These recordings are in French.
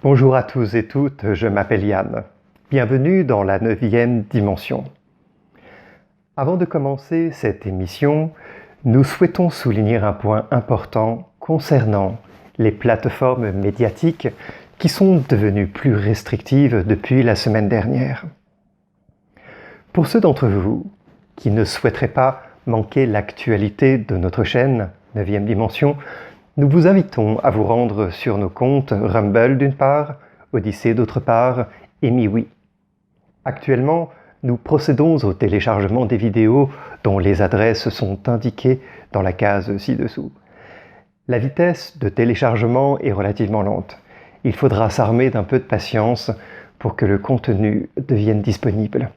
Bonjour à tous et toutes, je m'appelle Yann. Bienvenue dans la 9e dimension. Avant de commencer cette émission, nous souhaitons souligner un point important concernant les plateformes médiatiques qui sont devenues plus restrictives depuis la semaine dernière. Pour ceux d'entre vous qui ne souhaiteraient pas manquer l'actualité de notre chaîne 9e dimension, nous vous invitons à vous rendre sur nos comptes Rumble d'une part, Odyssée d'autre part et MeWe. Actuellement, nous procédons au téléchargement des vidéos dont les adresses sont indiquées dans la case ci-dessous. La vitesse de téléchargement est relativement lente. Il faudra s'armer d'un peu de patience pour que le contenu devienne disponible.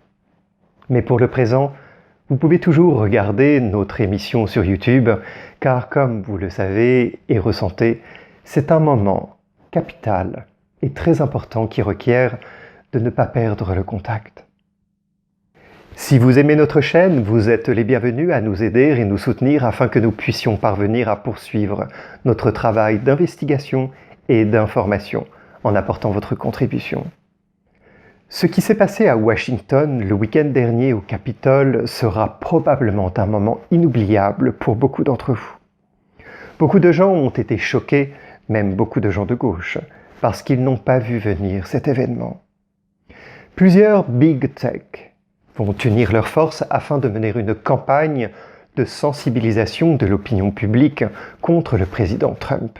Mais pour le présent, vous pouvez toujours regarder notre émission sur YouTube, car comme vous le savez et ressentez, c'est un moment capital et très important qui requiert de ne pas perdre le contact. Si vous aimez notre chaîne, vous êtes les bienvenus à nous aider et nous soutenir afin que nous puissions parvenir à poursuivre notre travail d'investigation et d'information en apportant votre contribution. Ce qui s'est passé à Washington le week-end dernier au Capitole sera probablement un moment inoubliable pour beaucoup d'entre vous. Beaucoup de gens ont été choqués, même beaucoup de gens de gauche, parce qu'ils n'ont pas vu venir cet événement. Plusieurs big tech vont unir leurs forces afin de mener une campagne de sensibilisation de l'opinion publique contre le président Trump.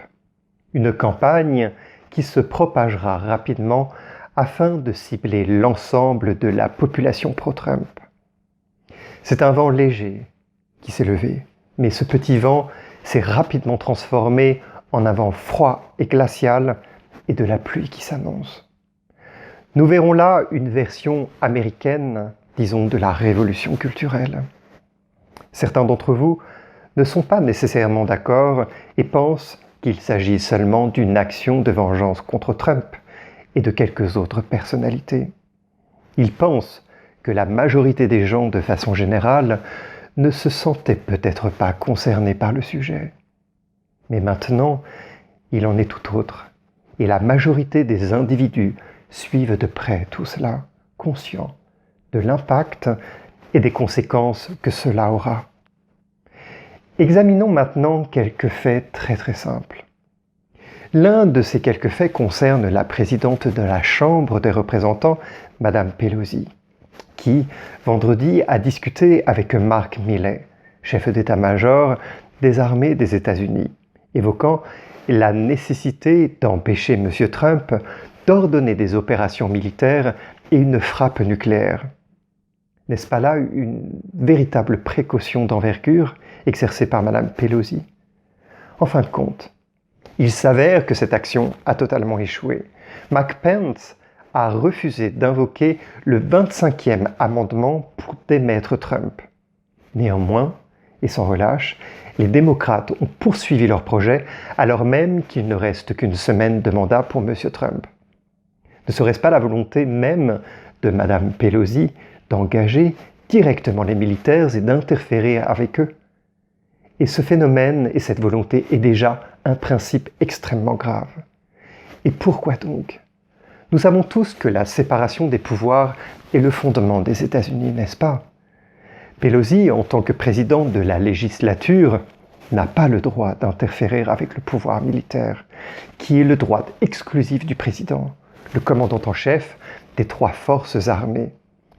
Une campagne qui se propagera rapidement afin de cibler l'ensemble de la population pro-Trump. C'est un vent léger qui s'est levé, mais ce petit vent s'est rapidement transformé en un vent froid et glacial et de la pluie qui s'annonce. Nous verrons là une version américaine, disons, de la révolution culturelle. Certains d'entre vous ne sont pas nécessairement d'accord et pensent qu'il s'agit seulement d'une action de vengeance contre Trump et de quelques autres personnalités. Ils pensent que la majorité des gens, de façon générale, ne se sentaient peut-être pas concernés par le sujet. Mais maintenant, il en est tout autre, et la majorité des individus suivent de près tout cela, conscients de l'impact et des conséquences que cela aura. Examinons maintenant quelques faits très simples. L'un de ces quelques faits concerne la présidente de la Chambre des représentants, Madame Pelosi, qui, vendredi, a discuté avec Mark Milley, chef d'état-major des armées des États-Unis, évoquant la nécessité d'empêcher M. Trump d'ordonner des opérations militaires et une frappe nucléaire. N'est-ce pas là une véritable précaution d'envergure exercée par Madame Pelosi? En fin de compte, il s'avère que cette action a totalement échoué. Mike Pence a refusé d'invoquer le 25e amendement pour démettre Trump. Néanmoins, et sans relâche, les démocrates ont poursuivi leur projet alors même qu'il ne reste qu'une semaine de mandat pour M. Trump. Ne serait-ce pas la volonté même de Mme Pelosi d'engager directement les militaires et d'interférer avec eux? Et ce phénomène et cette volonté est déjà un principe extrêmement grave. Et pourquoi donc? Nous savons tous que la séparation des pouvoirs est le fondement des États-Unis, n'est-ce pas? Pelosi, en tant que présidente de la législature, n'a pas le droit d'interférer avec le pouvoir militaire, qui est le droit exclusif du président, le commandant en chef des 3 forces armées.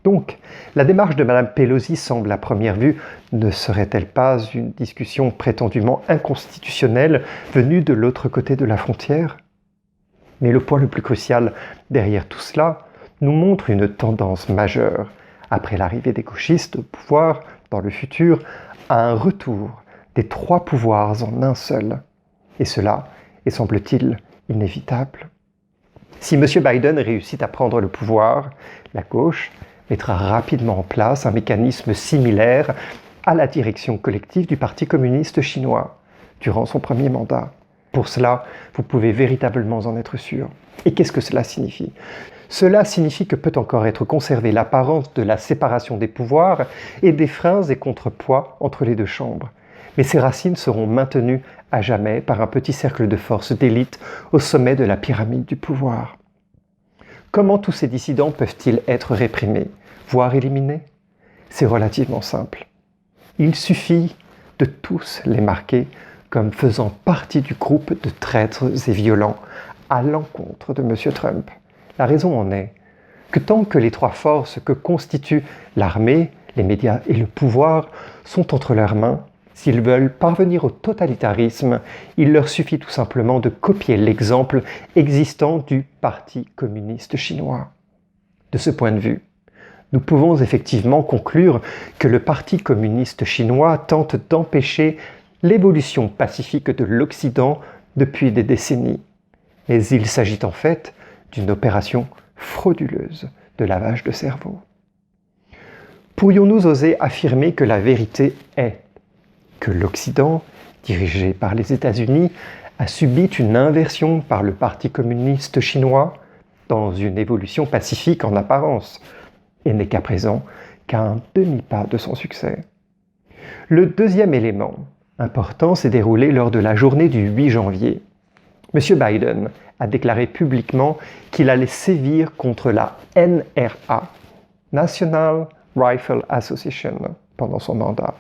Donc, la démarche de Mme Pelosi semble à première vue, ne serait-elle pas une discussion prétendument inconstitutionnelle venue de l'autre côté de la frontière? Mais le point le plus crucial derrière tout cela nous montre une tendance majeure, après l'arrivée des gauchistes au pouvoir dans le futur, à un retour des 3 pouvoirs en un seul. Et cela est, semble-t-il, inévitable. Si M. Biden réussit à prendre le pouvoir, la gauche mettra rapidement en place un mécanisme similaire à la direction collective du Parti communiste chinois durant son premier mandat. Pour cela, vous pouvez véritablement en être sûr. Et qu'est-ce que cela signifie? Cela signifie que peut encore être conservée l'apparence de la séparation des pouvoirs et des freins et contrepoids entre les 2 chambres. Mais ces racines seront maintenues à jamais par un petit cercle de force d'élite au sommet de la pyramide du pouvoir. Comment tous ces dissidents peuvent-ils être réprimés, voire éliminés? C'est relativement simple. Il suffit de tous les marquer comme faisant partie du groupe de traîtres et violents à l'encontre de M. Trump. La raison en est que tant que les trois forces que constituent l'armée, les médias et le pouvoir sont entre leurs mains, s'ils veulent parvenir au totalitarisme, il leur suffit tout simplement de copier l'exemple existant du Parti communiste chinois. De ce point de vue, nous pouvons effectivement conclure que le Parti communiste chinois tente d'empêcher l'évolution pacifique de l'Occident depuis des décennies. Mais il s'agit en fait d'une opération frauduleuse de lavage de cerveau. Pourrions-nous oser affirmer que la vérité est que l'Occident, dirigé par les États-Unis, a subi une inversion par le Parti communiste chinois dans une évolution pacifique en apparence, et n'est qu'à présent qu'à un demi-pas de son succès. Le deuxième élément important s'est déroulé lors de la journée du 8 janvier. M. Biden a déclaré publiquement qu'il allait sévir contre la NRA, National Rifle Association, pendant son mandat.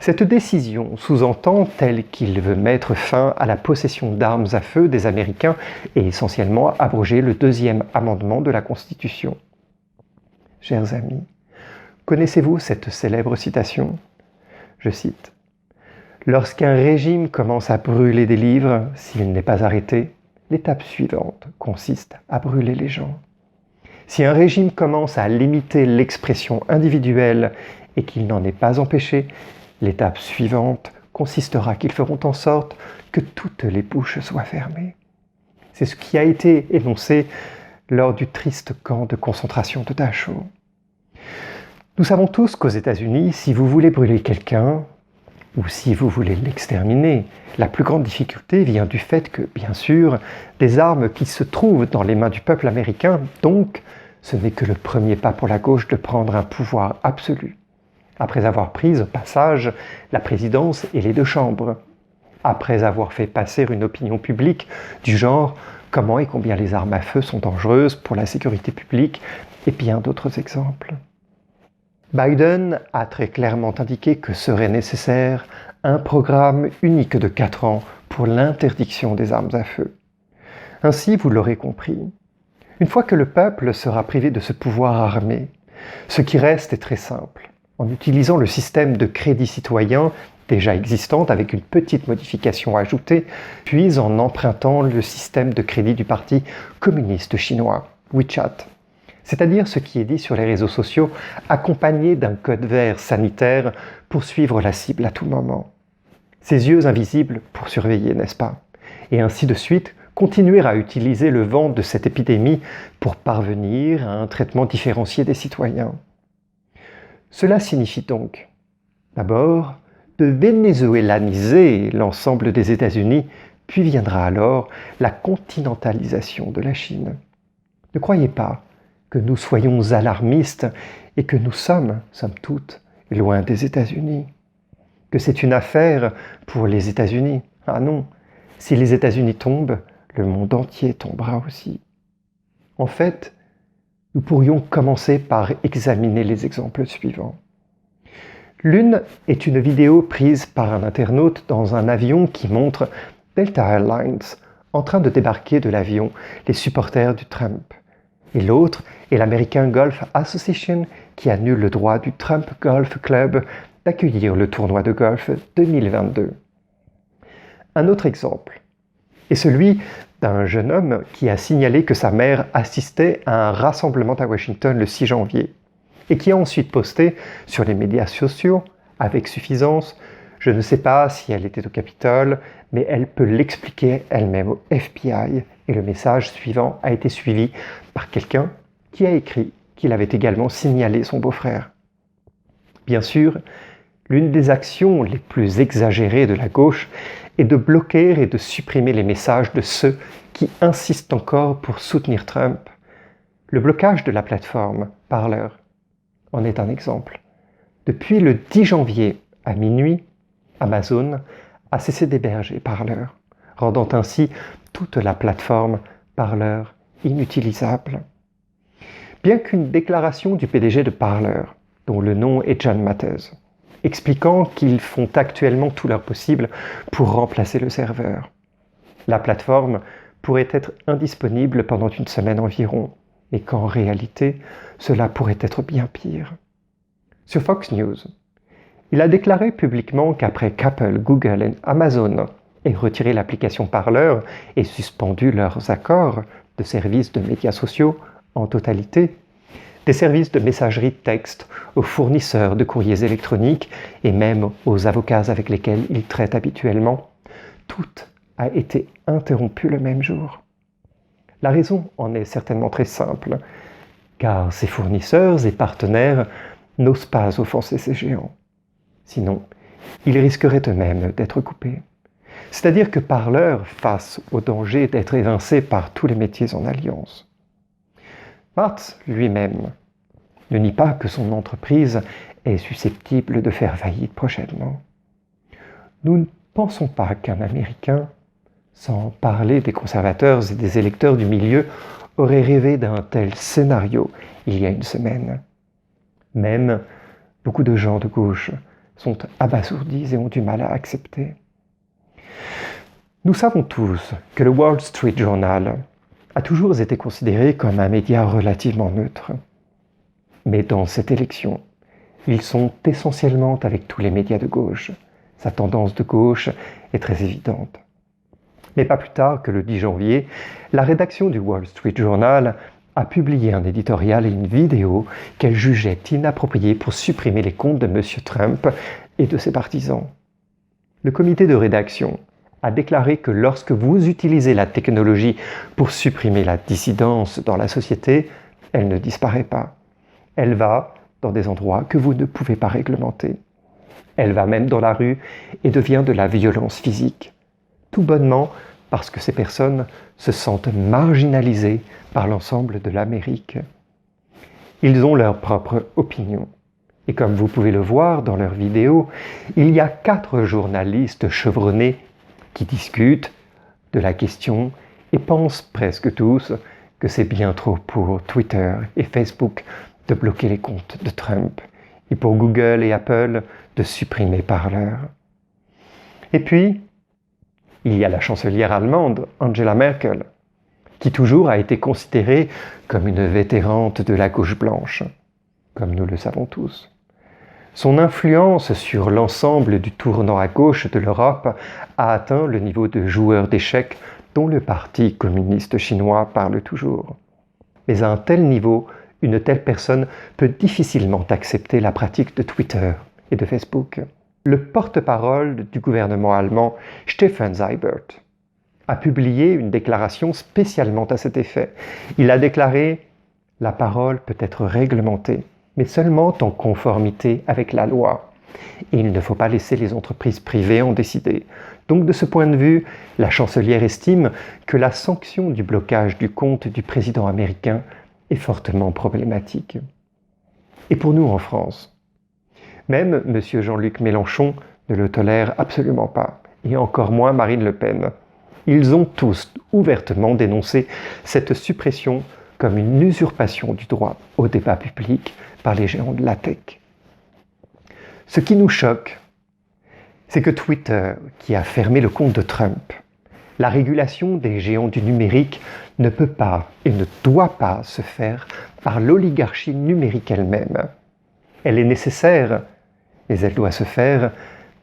Cette décision sous-entend, tel qu'il veut mettre fin à la possession d'armes à feu des Américains et essentiellement abroger le deuxième amendement de la Constitution. Chers amis, connaissez-vous cette célèbre citation? Je cite. « Lorsqu'un régime commence à brûler des livres, s'il n'est pas arrêté, l'étape suivante consiste à brûler les gens. Si un régime commence à limiter l'expression individuelle et qu'il n'en est pas empêché, l'étape suivante consistera qu'ils feront en sorte que toutes les bouches soient fermées. » C'est ce qui a été énoncé lors du triste camp de concentration de Dachau. Nous savons tous qu'aux États-Unis, si vous voulez brûler quelqu'un, ou si vous voulez l'exterminer, la plus grande difficulté vient du fait que, bien sûr, des armes qui se trouvent dans les mains du peuple américain, donc ce n'est que le premier pas pour la gauche de prendre un pouvoir absolu. Après avoir pris au passage la présidence et les deux chambres, après avoir fait passer une opinion publique du genre « comment et combien les armes à feu sont dangereuses pour la sécurité publique » et bien d'autres exemples. Biden a très clairement indiqué que serait nécessaire un programme unique de 4 ans pour l'interdiction des armes à feu. Ainsi, vous l'aurez compris, une fois que le peuple sera privé de ce pouvoir armé, ce qui reste est très simple. En utilisant le système de crédit citoyen déjà existant avec une petite modification ajoutée, puis en empruntant le système de crédit du Parti communiste chinois, WeChat. C'est-à-dire ce qui est dit sur les réseaux sociaux, accompagné d'un code vert sanitaire pour suivre la cible à tout moment. Ces yeux invisibles pour surveiller, n'est-ce pas? Et ainsi de suite, continuer à utiliser le vent de cette épidémie pour parvenir à un traitement différencié des citoyens. Cela signifie donc, d'abord, de vénézuélaniser l'ensemble des États-Unis, puis viendra alors la continentalisation de la Chine. Ne croyez pas que nous soyons alarmistes et que nous sommes, somme toute, loin des États-Unis. Que c'est une affaire pour les États-Unis. Ah non, si les États-Unis tombent, le monde entier tombera aussi. En fait, nous pourrions commencer par examiner les exemples suivants. L'une est une vidéo prise par un internaute dans un avion qui montre Delta Airlines en train de débarquer de l'avion les supporters du Trump. Et l'autre est l'American Golf Association qui annule le droit du Trump Golf Club d'accueillir le tournoi de golf 2022. Un autre exemple est celui d'un jeune homme qui a signalé que sa mère assistait à un rassemblement à Washington le 6 janvier et qui a ensuite posté sur les médias sociaux avec suffisance « Je ne sais pas si elle était au Capitole, mais elle peut l'expliquer elle-même au FBI » et le message suivant a été suivi par quelqu'un qui a écrit qu'il avait également signalé son beau-frère. Bien sûr, l'une des actions les plus exagérées de la gauche est de bloquer et de supprimer les messages de ceux qui insistent encore pour soutenir Trump. Le blocage de la plateforme Parler en est un exemple. Depuis le 10 janvier à minuit, Amazon a cessé d'héberger Parler, rendant ainsi toute la plateforme Parler inutilisable. Bien qu'une déclaration du PDG de Parler, dont le nom est John Matters, expliquant qu'ils font actuellement tout leur possible pour remplacer le serveur, la plateforme pourrait être indisponible pendant une semaine environ, et qu'en réalité, cela pourrait être bien pire. Sur Fox News, il a déclaré publiquement qu'après qu'Apple, Google et Amazon aient retiré l'application Parler et suspendu leurs accords de services de médias sociaux en totalité, des services de messagerie de texte aux fournisseurs de courriers électroniques et même aux avocats avec lesquels ils traitent habituellement, tout a été interrompu le même jour. La raison en est certainement très simple, car ces fournisseurs et partenaires n'osent pas offenser ces géants. Sinon, ils risqueraient eux-mêmes d'être coupés. C'est-à-dire que Parler face au danger d'être évincé par tous les métiers en alliance. Martz lui-même ne nie pas que son entreprise est susceptible de faire faillite prochainement. Nous ne pensons pas qu'un Américain, sans parler des conservateurs et des électeurs du milieu, aurait rêvé d'un tel scénario il y a une semaine. Même beaucoup de gens de gauche sont abasourdis et ont du mal à accepter. Nous savons tous que le Wall Street Journal a toujours été considéré comme un média relativement neutre. Mais dans cette élection, ils sont essentiellement avec tous les médias de gauche. Sa tendance de gauche est très évidente. Mais pas plus tard que le 10 janvier, la rédaction du Wall Street Journal a publié un éditorial et une vidéo qu'elle jugeait inappropriée pour supprimer les comptes de M. Trump et de ses partisans. Le comité de rédaction a déclaré que lorsque vous utilisez la technologie pour supprimer la dissidence dans la société, elle ne disparaît pas. Elle va dans des endroits que vous ne pouvez pas réglementer. Elle va même dans la rue et devient de la violence physique. Tout bonnement parce que ces personnes se sentent marginalisées par l'ensemble de l'Amérique. Ils ont leur propre opinion. Et comme vous pouvez le voir dans leur vidéo, il y a 4 journalistes chevronnés qui discutent de la question et pensent presque tous que c'est bien trop pour Twitter et Facebook de bloquer les comptes de Trump et pour Google et Apple de supprimer Parler. Et puis, il y a la chancelière allemande, Angela Merkel, qui toujours a été considérée comme une vétérante de la gauche blanche, comme nous le savons tous. Son influence sur l'ensemble du tournant à gauche de l'Europe a atteint le niveau de joueur d'échecs dont le Parti communiste chinois parle toujours. Mais à un tel niveau, une telle personne peut difficilement accepter la pratique de Twitter et de Facebook. Le porte-parole du gouvernement allemand, Steffen Seibert, a publié une déclaration spécialement à cet effet. Il a déclaré « La parole peut être réglementée, mais seulement en conformité avec la loi. Et il ne faut pas laisser les entreprises privées en décider. » Donc de ce point de vue, la chancelière estime que la sanction du blocage du compte du président américain est fortement problématique. Et pour nous en France, même M. Jean-Luc Mélenchon ne le tolère absolument pas, et encore moins Marine Le Pen. Ils ont tous ouvertement dénoncé cette suppression comme une usurpation du droit au débat public par les géants de la tech. Ce qui nous choque, c'est que Twitter, qui a fermé le compte de Trump, la régulation des géants du numérique ne peut pas et ne doit pas se faire par l'oligarchie numérique elle-même. Elle est nécessaire, mais elle doit se faire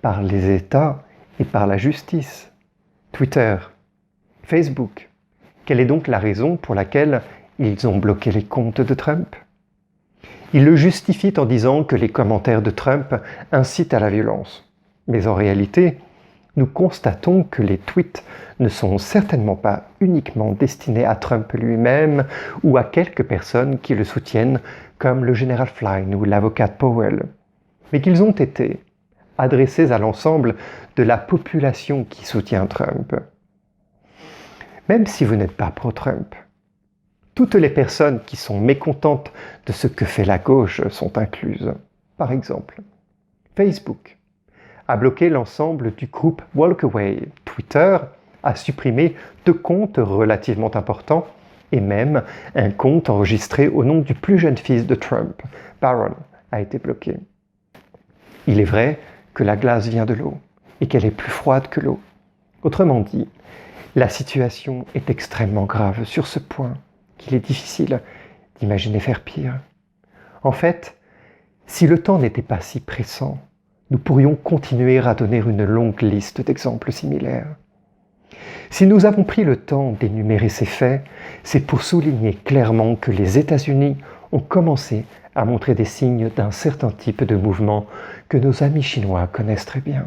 par les États et par la justice. Twitter, Facebook, quelle est donc la raison pour laquelle ils ont bloqué les comptes de Trump? Ils le justifient en disant que les commentaires de Trump incitent à la violence. Mais en réalité, nous constatons que les tweets ne sont certainement pas uniquement destinés à Trump lui-même ou à quelques personnes qui le soutiennent, comme le général Flynn ou l'avocat Powell, mais qu'ils ont été adressés à l'ensemble de la population qui soutient Trump. Même si vous n'êtes pas pro-Trump, toutes les personnes qui sont mécontentes de ce que fait la gauche sont incluses. Par exemple, Facebook a bloqué l'ensemble du groupe Walkaway. Twitter a supprimé 2 comptes relativement importants et même un compte enregistré au nom du plus jeune fils de Trump, Barron, a été bloqué. Il est vrai que la glace vient de l'eau et qu'elle est plus froide que l'eau. Autrement dit, la situation est extrêmement grave sur ce point qu'il est difficile d'imaginer faire pire. En fait, si le temps n'était pas si pressant, nous pourrions continuer à donner une longue liste d'exemples similaires. Si nous avons pris le temps d'énumérer ces faits, c'est pour souligner clairement que les États-Unis ont commencé à montrer des signes d'un certain type de mouvement que nos amis chinois connaissent très bien.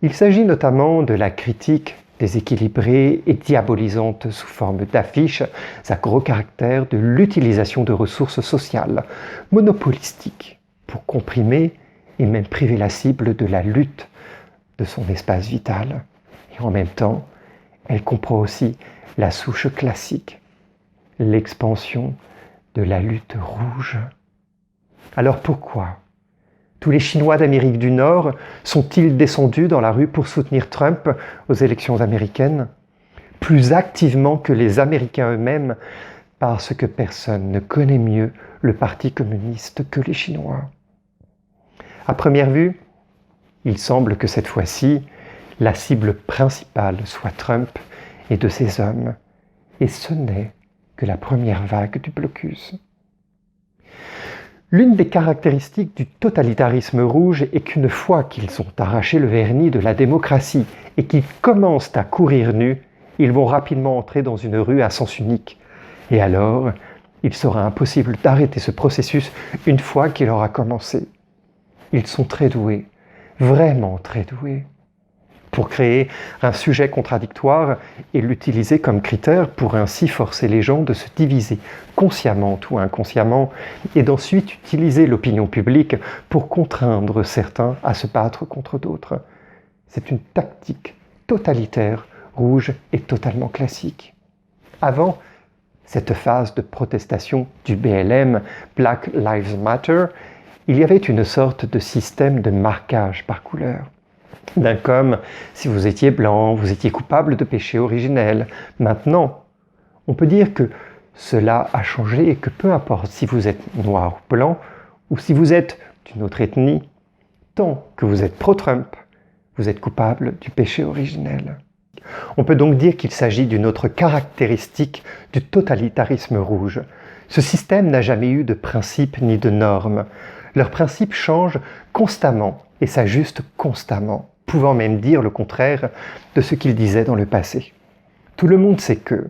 Il s'agit notamment de la critique déséquilibrée et diabolisante sous forme d'affiches à gros caractères de l'utilisation de ressources sociales monopolistiques pour comprimer et même priver la cible de la lutte de son espace vital. Et en même temps, elle comprend aussi la souche classique, l'expansion de la lutte rouge. Alors pourquoi tous les Chinois d'Amérique du Nord sont-ils descendus dans la rue pour soutenir Trump aux élections américaines, plus activement que les Américains eux-mêmes, parce que personne ne connaît mieux le Parti communiste que les Chinois? À première vue, il semble que cette fois-ci, la cible principale soit Trump et de ses hommes, et ce n'est que la première vague du blocus. L'une des caractéristiques du totalitarisme rouge est qu'une fois qu'ils ont arraché le vernis de la démocratie et qu'ils commencent à courir nus, ils vont rapidement entrer dans une rue à sens unique. Et alors, il sera impossible d'arrêter ce processus une fois qu'il aura commencé. Ils sont très doués, vraiment très doués, pour créer un sujet contradictoire et l'utiliser comme critère pour ainsi forcer les gens de se diviser consciemment ou inconsciemment et d'ensuite utiliser l'opinion publique pour contraindre certains à se battre contre d'autres. C'est une tactique totalitaire, rouge et totalement classique. Avant cette phase de protestation du BLM, Black Lives Matter, il y avait une sorte de système de marquage par couleur. D'un comme si vous étiez blanc, vous étiez coupable de péché originel. Maintenant, on peut dire que cela a changé et que peu importe si vous êtes noir ou blanc, ou si vous êtes d'une autre ethnie, tant que vous êtes pro-Trump, vous êtes coupable du péché originel. On peut donc dire qu'il s'agit d'une autre caractéristique du totalitarisme rouge. Ce système n'a jamais eu de principe ni de normes. Leurs principes changent constamment et s'ajustent constamment, pouvant même dire le contraire de ce qu'ils disaient dans le passé. Tout le monde sait que,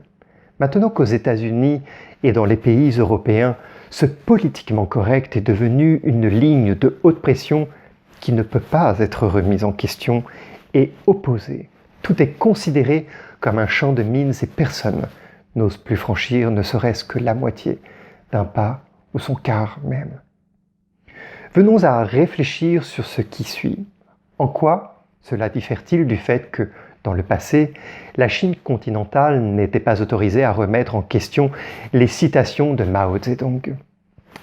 maintenant qu'aux États-Unis et dans les pays européens, ce politiquement correct est devenu une ligne de haute pression qui ne peut pas être remise en question et opposée. Tout est considéré comme un champ de mines et personne n'ose plus franchir ne serait-ce que la moitié d'un pas ou son quart même. Venons à réfléchir sur ce qui suit. En quoi cela diffère-t-il du fait que, dans le passé, la Chine continentale n'était pas autorisée à remettre en question les citations de Mao Zedong,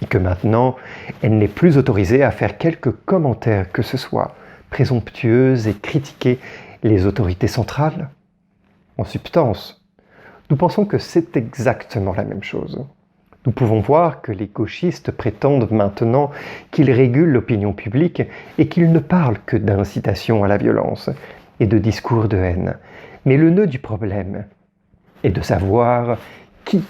et que maintenant, elle n'est plus autorisée à faire quelque commentaire que ce soit, présomptueuse et critiquer les autorités centrales? En substance, nous pensons que c'est exactement la même chose. Nous pouvons voir que les gauchistes prétendent maintenant qu'ils régulent l'opinion publique et qu'ils ne parlent que d'incitation à la violence et de discours de haine. Mais le nœud du problème est de savoir qui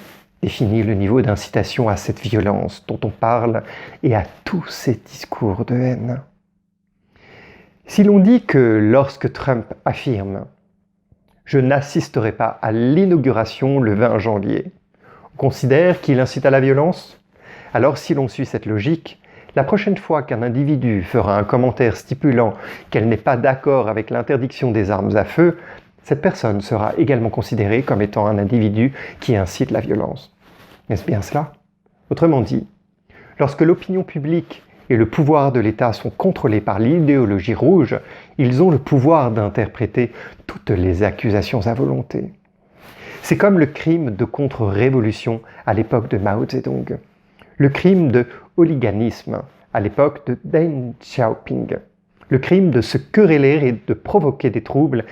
définit le niveau d'incitation à cette violence dont on parle et à tous ces discours de haine. Si l'on dit que lorsque Trump affirme « Je n'assisterai pas à l'inauguration le 20 janvier », on considère qu'il incite à la violence? Alors si l'on suit cette logique, la prochaine fois qu'un individu fera un commentaire stipulant qu'elle n'est pas d'accord avec l'interdiction des armes à feu, cette personne sera également considérée comme étant un individu qui incite la violence. Est-ce bien cela? Autrement dit, lorsque l'opinion publique et le pouvoir de l'État sont contrôlés par l'idéologie rouge, ils ont le pouvoir d'interpréter toutes les accusations à volonté. C'est comme le crime de contre-révolution à l'époque de Mao Zedong, le crime de hooliganisme à l'époque de Deng Xiaoping, Le crime de se quereller et de provoquer des troubles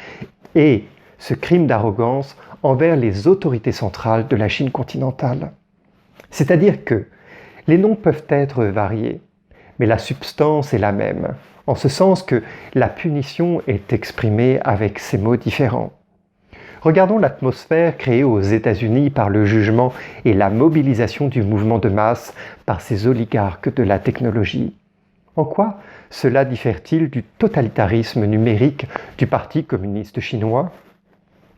et ce crime d'arrogance envers les autorités centrales de la Chine continentale. C'est-à-dire que les noms peuvent être variés, mais la substance est la même, en ce sens que la punition est exprimée avec ces mots différents. Regardons l'atmosphère créée aux États-Unis par le jugement et la mobilisation du mouvement de masse par ces oligarques de la technologie. En quoi cela diffère-t-il du totalitarisme numérique du Parti communiste chinois?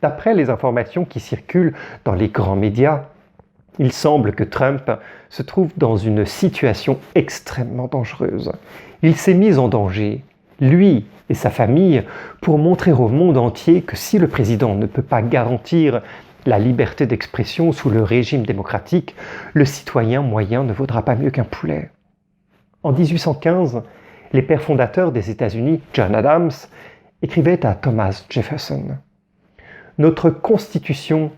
D'après les informations qui circulent dans les grands médias, il semble que Trump se trouve dans une situation extrêmement dangereuse. Il s'est mis en danger, lui et sa famille, pour montrer au monde entier que si le président ne peut pas garantir la liberté d'expression sous le régime démocratique, le citoyen moyen ne vaudra pas mieux qu'un poulet. En 1815, les pères fondateurs des États-Unis, John Adams, écrivaient à Thomas Jefferson « Notre Constitution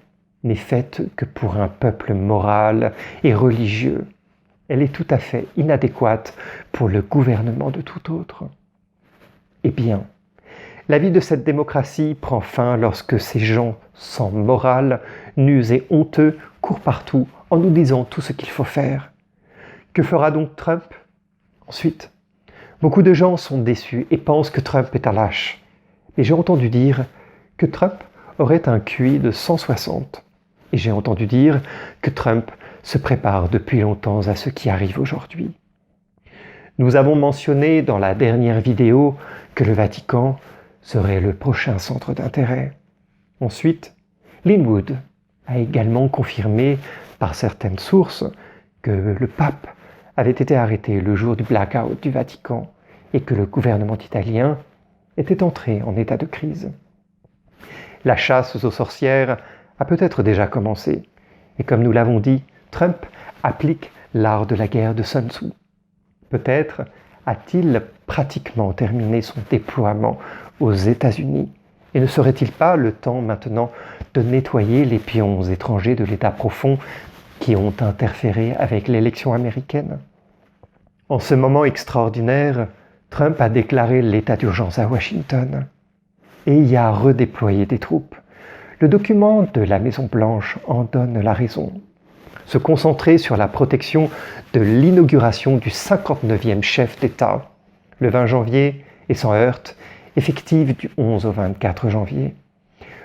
n'est faite que pour un peuple moral et religieux. Elle est tout à fait inadéquate pour le gouvernement de tout autre. » Eh bien, la vie de cette démocratie prend fin lorsque ces gens sans morale, nus et honteux, courent partout en nous disant tout ce qu'il faut faire. Que fera donc Trump? Ensuite, beaucoup de gens sont déçus et pensent que Trump est un lâche. Et j'ai entendu dire que Trump aurait un QI de 160. Et j'ai entendu dire que Trump se prépare depuis longtemps à ce qui arrive aujourd'hui. Nous avons mentionné dans la dernière vidéo que le Vatican serait le prochain centre d'intérêt. Ensuite, Lin Wood a également confirmé par certaines sources que le pape avait été arrêté le jour du blackout du Vatican et que le gouvernement italien était entré en état de crise. La chasse aux sorcières a peut-être déjà commencé, et comme nous l'avons dit, Trump applique l'art de la guerre de Sun Tzu. Peut-être a-t-il pratiquement terminé son déploiement aux États-Unis, et ne serait-il pas le temps maintenant de nettoyer les pions étrangers de l'État profond qui ont interféré avec l'élection américaine? En ce moment extraordinaire, Trump a déclaré l'état d'urgence à Washington et y a redéployé des troupes. Le document de la Maison-Blanche en donne la raison. Se concentrer sur la protection de l'inauguration du 59e chef d'État, le 20 janvier, et sans heurte, effective du 11 au 24 janvier.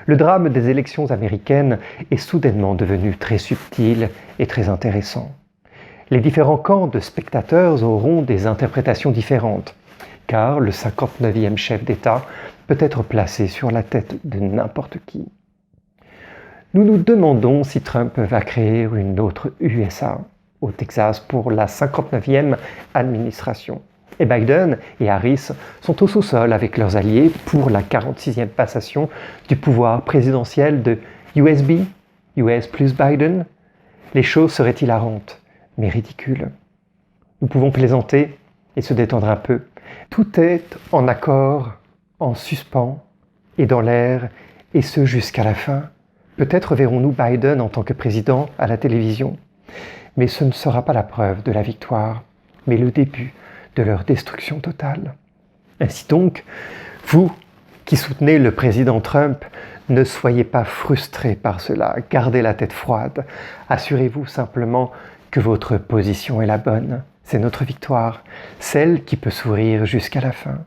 Le drame des élections américaines est soudainement devenu très subtil et très intéressant. Les différents camps de spectateurs auront des interprétations différentes, car le 59e chef d'État peut être placé sur la tête de n'importe qui. Nous nous demandons si Trump va créer une autre USA au Texas pour la 59e administration. Et Biden et Harris sont au sous-sol avec leurs alliés pour la 46e passation du pouvoir présidentiel de USB, US plus Biden. Les choses seraient hilarantes, mais ridicules. Nous pouvons plaisanter et se détendre un peu. Tout est en accord, en suspens et dans l'air, et ce jusqu'à la fin. Peut-être verrons-nous Biden en tant que président à la télévision, mais ce ne sera pas la preuve de la victoire, mais le début de leur destruction totale. Ainsi donc, vous qui soutenez le président Trump, ne soyez pas frustrés par cela, gardez la tête froide, assurez-vous simplement que votre position est la bonne, c'est notre victoire, celle qui peut sourire jusqu'à la fin.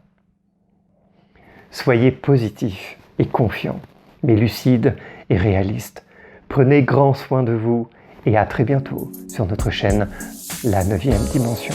Soyez positifs et confiants, mais lucides et réalistes. Prenez grand soin de vous et à très bientôt sur notre chaîne La 9e Dimension.